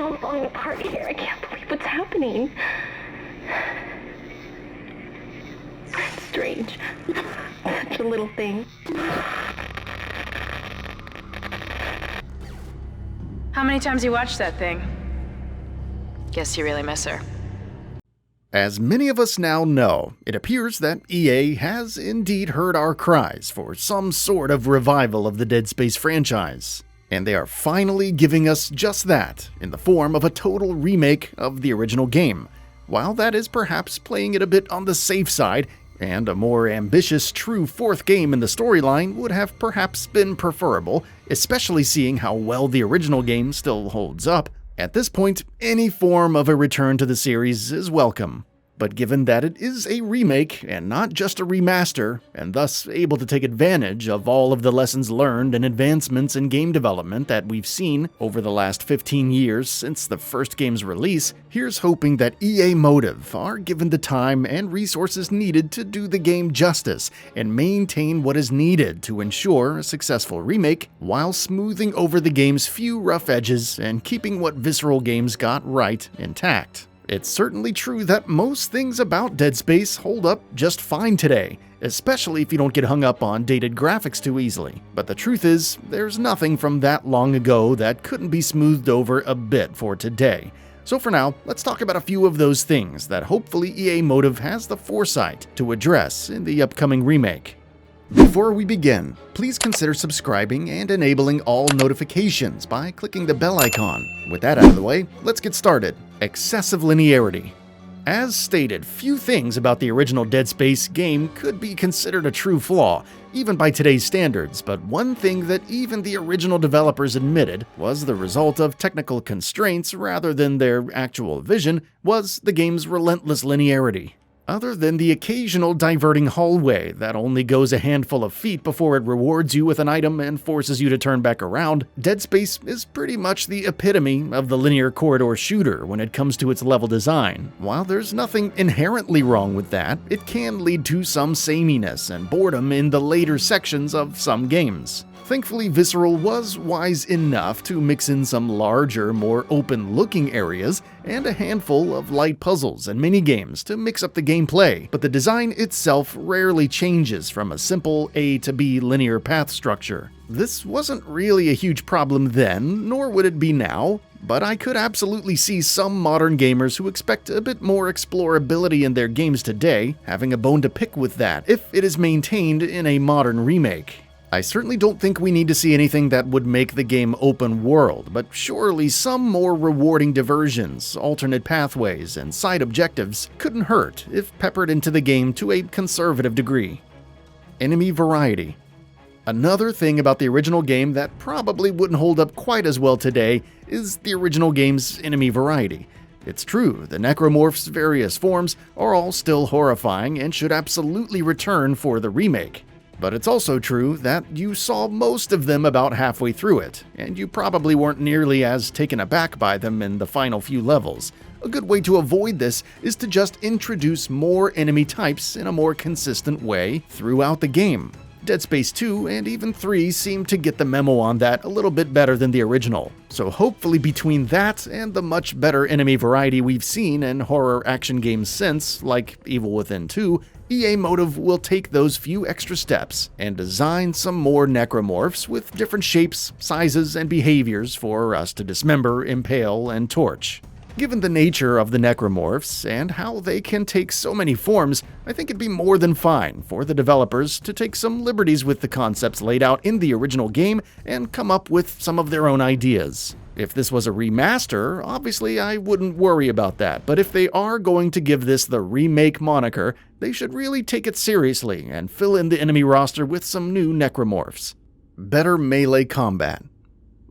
all falling apart here. I can't believe what's happening. It's strange. Such a little thing. How many times you watched that thing? Guess you really miss her. As many of us now know, it appears that EA has indeed heard our cries for some sort of revival of the Dead Space franchise. And they are finally giving us just that, in the form of a total remake of the original game. While that is perhaps playing it a bit on the safe side, and a more ambitious true fourth game in the storyline would have perhaps been preferable, especially seeing how well the original game still holds up, at this point, any form of a return to the series is welcome. But given that it is a remake and not just a remaster, and thus able to take advantage of all of the lessons learned and advancements in game development that we've seen over the last 15 years since the first game's release, here's hoping that EA Motive are given the time and resources needed to do the game justice and maintain what is needed to ensure a successful remake while smoothing over the game's few rough edges and keeping what Visceral Games got right intact. It's certainly true that most things about Dead Space hold up just fine today, especially if you don't get hung up on dated graphics too easily. But the truth is, there's nothing from that long ago that couldn't be smoothed over a bit for today. So for now, let's talk about a few of those things that hopefully EA Motive has the foresight to address in the upcoming remake. Before we begin, please consider subscribing and enabling all notifications by clicking the bell icon. With that out of the way, let's get started. Excessive linearity. As stated, few things about the original Dead Space game could be considered a true flaw, even by today's standards, but one thing that even the original developers admitted was the result of technical constraints rather than their actual vision was the game's relentless linearity. Other than the occasional diverting hallway that only goes a handful of feet before it rewards you with an item and forces you to turn back around, Dead Space is pretty much the epitome of the linear corridor shooter when it comes to its level design. While there's nothing inherently wrong with that, it can lead to some sameness and boredom in the later sections of some games. Thankfully, Visceral was wise enough to mix in some larger, more open-looking areas and a handful of light puzzles and minigames to mix up the gameplay, but the design itself rarely changes from a simple A to B linear path structure. This wasn't really a huge problem then, nor would it be now, but I could absolutely see some modern gamers who expect a bit more explorability in their games today having a bone to pick with that if it is maintained in a modern remake. I certainly don't think we need to see anything that would make the game open world, but surely some more rewarding diversions, alternate pathways, and side objectives couldn't hurt if peppered into the game to a conservative degree. Enemy variety. Another thing about the original game that probably wouldn't hold up quite as well today is the original game's enemy variety. It's true, the Necromorphs' various forms are all still horrifying and should absolutely return for the remake. But it's also true that you saw most of them about halfway through it, and you probably weren't nearly as taken aback by them in the final few levels. A good way to avoid this is to just introduce more enemy types in a more consistent way throughout the game. Dead Space 2 and even 3 seem to get the memo on that a little bit better than the original. So hopefully between that and the much better enemy variety we've seen in horror action games since, like Evil Within 2, EA Motive will take those few extra steps and design some more necromorphs with different shapes, sizes, and behaviors for us to dismember, impale, and torch. Given the nature of the necromorphs and how they can take so many forms, I think it'd be more than fine for the developers to take some liberties with the concepts laid out in the original game and come up with some of their own ideas. If this was a remaster, obviously I wouldn't worry about that, but if they are going to give this the remake moniker, they should really take it seriously and fill in the enemy roster with some new necromorphs. Better melee combat.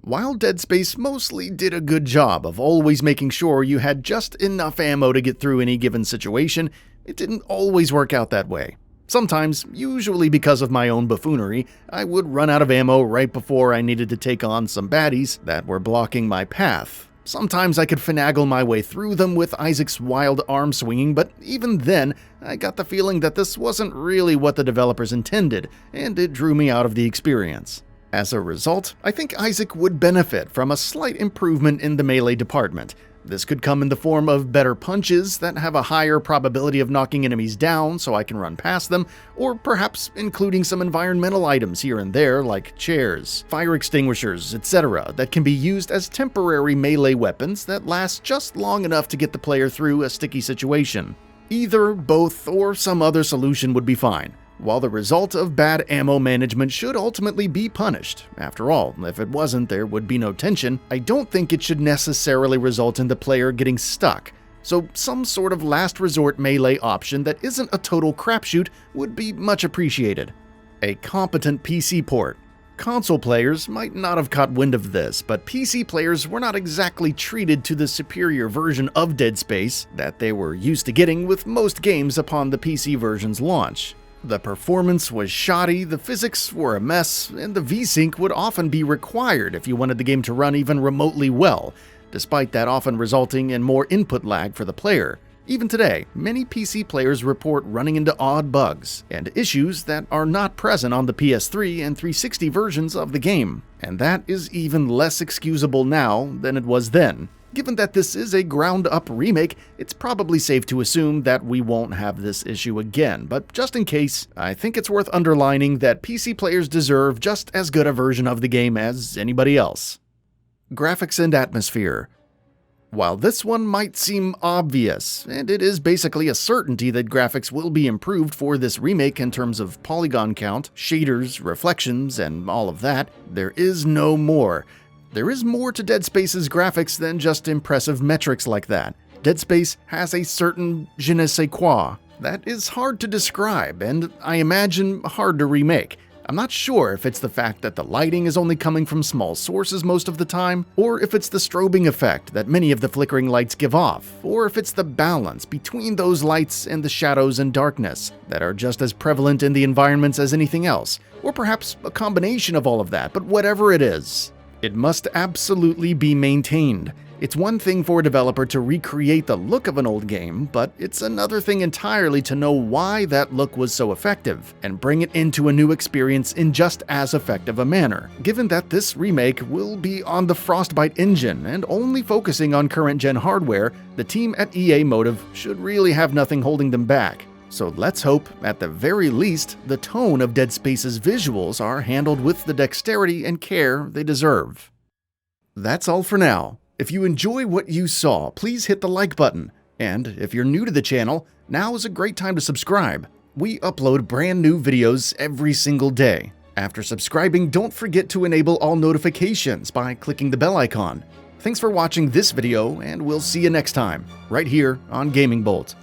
While Dead Space mostly did a good job of always making sure you had just enough ammo to get through any given situation, it didn't always work out that way. Sometimes, usually because of my own buffoonery, I would run out of ammo right before I needed to take on some baddies that were blocking my path. Sometimes I could finagle my way through them with Isaac's wild arm swinging, but even then, I got the feeling that this wasn't really what the developers intended, and it drew me out of the experience. As a result, I think Isaac would benefit from a slight improvement in the melee department. This could come in the form of better punches that have a higher probability of knocking enemies down so I can run past them, or perhaps including some environmental items here and there like chairs, fire extinguishers, etc. that can be used as temporary melee weapons that last just long enough to get the player through a sticky situation. Either, both, or some other solution would be fine. While the result of bad ammo management should ultimately be punished. After all, if it wasn't, there would be no tension. I don't think it should necessarily result in the player getting stuck. So some sort of last resort melee option that isn't a total crapshoot would be much appreciated. A competent PC port. Console players might not have caught wind of this, but PC players were not exactly treated to the superior version of Dead Space that they were used to getting with most games upon the PC version's launch. The performance was shoddy, the physics were a mess, and the VSync would often be required if you wanted the game to run even remotely well, despite that often resulting in more input lag for the player. Even today, many PC players report running into odd bugs and issues that are not present on the PS3 and 360 versions of the game, and that is even less excusable now than it was then. Given that this is a ground-up remake, it's probably safe to assume that we won't have this issue again, but just in case, I think it's worth underlining that PC players deserve just as good a version of the game as anybody else. Graphics and atmosphere. While this one might seem obvious, and it is basically a certainty that graphics will be improved for this remake in terms of polygon count, shaders, reflections, and all of that, there is no more. There is more to Dead Space's graphics than just impressive metrics like that. Dead Space has a certain je ne sais quoi that is hard to describe and, I imagine, hard to remake. I'm not sure if it's the fact that the lighting is only coming from small sources most of the time, or if it's the strobing effect that many of the flickering lights give off, or if it's the balance between those lights and the shadows and darkness that are just as prevalent in the environments as anything else, or perhaps a combination of all of that, but whatever it is, it must absolutely be maintained. It's one thing for a developer to recreate the look of an old game, but it's another thing entirely to know why that look was so effective, and bring it into a new experience in just as effective a manner. Given that this remake will be on the Frostbite engine and only focusing on current-gen hardware, the team at EA Motive should really have nothing holding them back. So let's hope, at the very least, the tone of Dead Space's visuals are handled with the dexterity and care they deserve. That's all for now. If you enjoy what you saw, please hit the like button. And if you're new to the channel, now is a great time to subscribe. We upload brand new videos every single day. After subscribing, don't forget to enable all notifications by clicking the bell icon. Thanks for watching this video, and we'll see you next time, right here on GamingBolt.